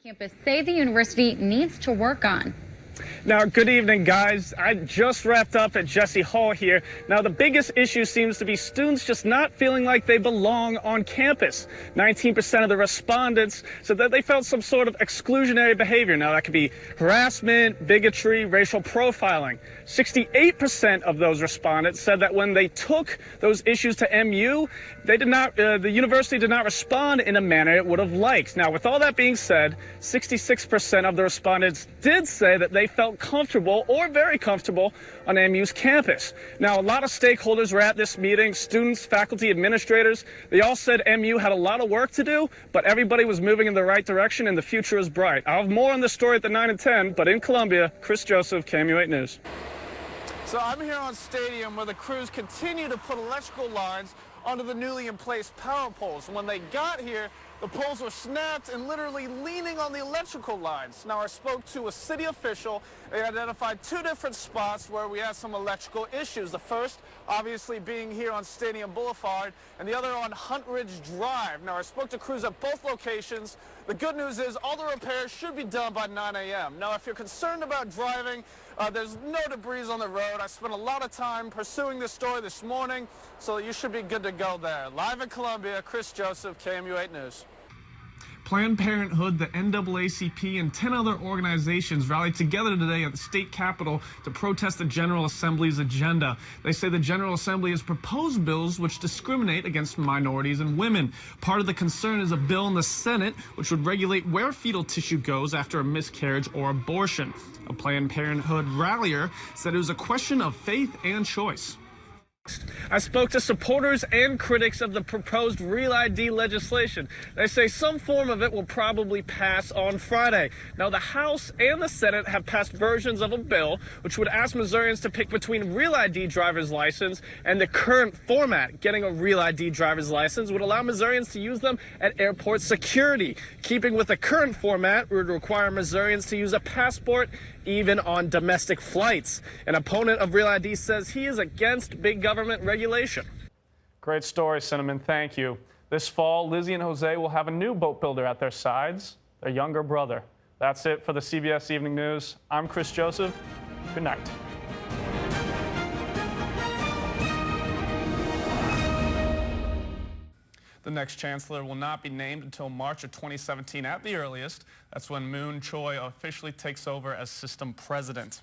Campus say the university needs to work on. Now, good evening, guys. I just wrapped up at Jesse Hall here. Now, the biggest issue seems to be students just not feeling like they belong on campus. 19% of the respondents said that they felt some sort of exclusionary behavior. Now, that could be harassment, bigotry, racial profiling. 68% of those respondents said that when they took those issues to MU, the university did not respond in a manner it would have liked. Now, with all that being said, 66% of the respondents did say that they felt comfortable or very comfortable on MU's campus. Now, a lot of stakeholders were at this meeting, students, faculty, administrators. They all said MU had a lot of work to do, but everybody was moving in the right direction and the future is bright. I'll have more on this story at the 9 and 10, but in Columbia, Chris Joseph, KOMU 8 News. So I'm here on Stadium where the crews continue to put electrical lines onto the newly in place power poles. When they got here, the poles were snapped and literally leaning on the electrical lines. Now, I spoke to a city official. They identified two different spots where we had some electrical issues. The first, obviously, being here on Stadium Boulevard, and the other on Hunt Ridge Drive. Now, I spoke to crews at both locations. The good news is all the repairs should be done by 9 a.m. Now, if you're concerned about driving, there's no debris on the road. I spent a lot of time pursuing this story this morning, so you should be good to go there. Live in Columbia, Chris Joseph, KOMU 8 News. Planned Parenthood, the NAACP, and 10 other organizations rallied together today at the state capitol to protest the General Assembly's agenda. They say the General Assembly has proposed bills which discriminate against minorities and women. Part of the concern is a bill in the Senate which would regulate where fetal tissue goes after a miscarriage or abortion. A Planned Parenthood rallier said it was a question of faith and choice. I spoke to supporters and critics of the proposed Real ID legislation. They say some form of it will probably pass on Friday. Now, the House and the Senate have passed versions of a bill which would ask Missourians to pick between Real ID driver's license and the current format. Getting a Real ID driver's license would allow Missourians to use them at airport security. Keeping with the current format would require Missourians to use a passport even on domestic flights. An opponent of Real ID says he is against big government regulation. Great story, Cinnamon. Thank you. This fall, Lizzie and Jose will have a new boat builder at their sides, their younger brother. That's it for the CBS Evening News. I'm Chris Joseph. Good night. The next chancellor will not be named until March of 2017 at the earliest. That's when Moon Choi officially takes over as system president.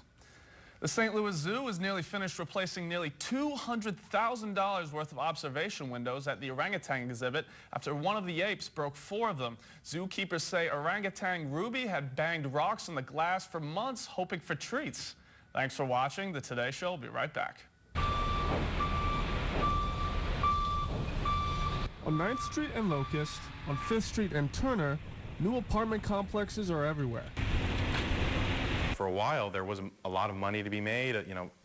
The St. Louis Zoo is nearly finished replacing nearly $200,000 worth of observation windows at the orangutan exhibit after one of the apes broke 4 of them. Zookeepers say orangutan Ruby had banged rocks on the glass for months hoping for treats. Thanks for watching. The Today Show will be right back. On 9th Street and Locust, on 5th Street and Turner, new apartment complexes are everywhere. For a while, there wasn't a lot of money to be made.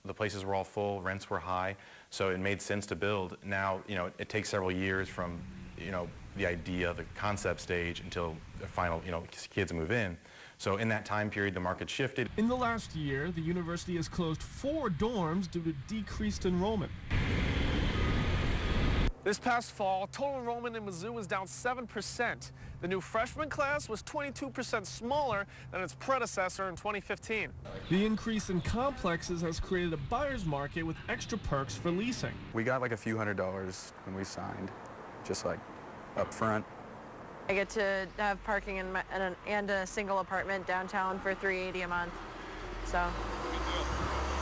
The places were all full, rents were high, so it made sense to build. Now, it takes several years from, the idea, the concept stage until the final, kids move in. So in that time period, the market shifted. In the last year, the university has closed 4 dorms due to decreased enrollment. This past fall, total enrollment in Mizzou was down 7%. The new freshman class was 22% smaller than its predecessor in 2015. The increase in complexes has created a buyer's market with extra perks for leasing. We got like a few $100s when we signed, just like up front. I get to have parking and a single apartment downtown for $380 a month, so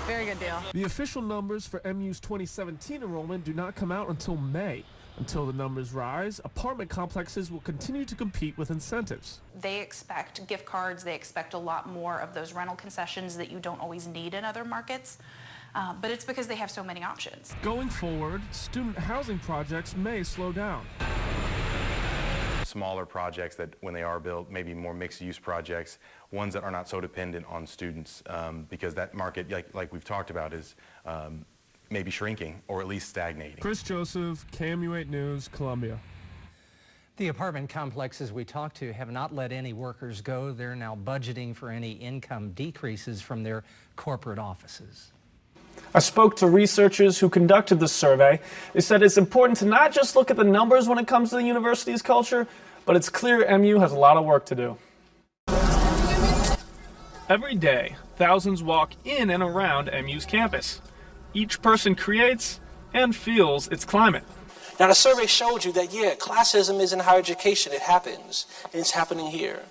very good deal. The official numbers for MU's 2017 enrollment do not come out until May. Until the numbers rise, apartment complexes will continue to compete with incentives. They expect gift cards, they expect a lot more of those rental concessions that you don't always need in other markets, but it's because they have so many options. Going forward, student housing projects may slow down. Smaller projects that, when they are built, maybe more mixed-use projects, ones that are not so dependent on students, because that market, like we've talked about, is maybe shrinking or at least stagnating. Chris Joseph, KOMU 8 News, Columbia. The apartment complexes we talked to have not let any workers go. They're now budgeting for any income decreases from their corporate offices. I spoke to researchers who conducted the survey. They said it's important to not just look at the numbers when it comes to the university's culture, but it's clear MU has a lot of work to do. Every day, thousands walk in and around MU's campus. Each person creates and feels its climate. Now, the survey showed you that, yeah, classism is in higher education. It happens, and it's happening here.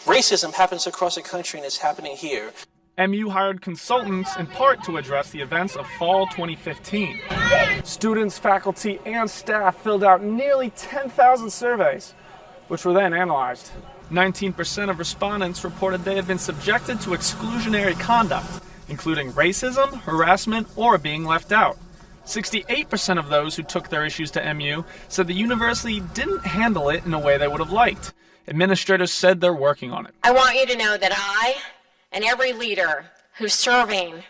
Racism happens across the country, and it's happening here. MU hired consultants in part to address the events of fall 2015. Students, faculty, and staff filled out nearly 10,000 surveys, which were then analyzed. 19% of respondents reported they had been subjected to exclusionary conduct, including racism, harassment, or being left out. 68% of those who took their issues to MU said the university didn't handle it in a way they would have liked. Administrators said they're working on it. I want you to know that I and every leader who's serving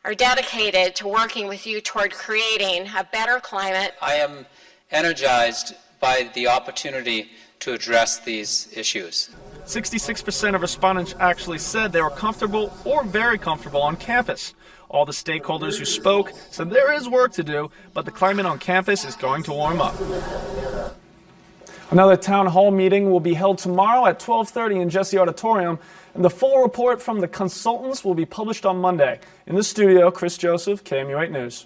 are dedicated to working with you toward creating a better climate. I am energized by the opportunity to address these issues. 66% of respondents actually said they were comfortable or very comfortable on campus. All the stakeholders who spoke said there is work to do, but the climate on campus is going to warm up. Another town hall meeting will be held tomorrow at 12:30 in Jesse Auditorium, and the full report from the consultants will be published on Monday. In the studio, Chris Joseph, KMU 8 News.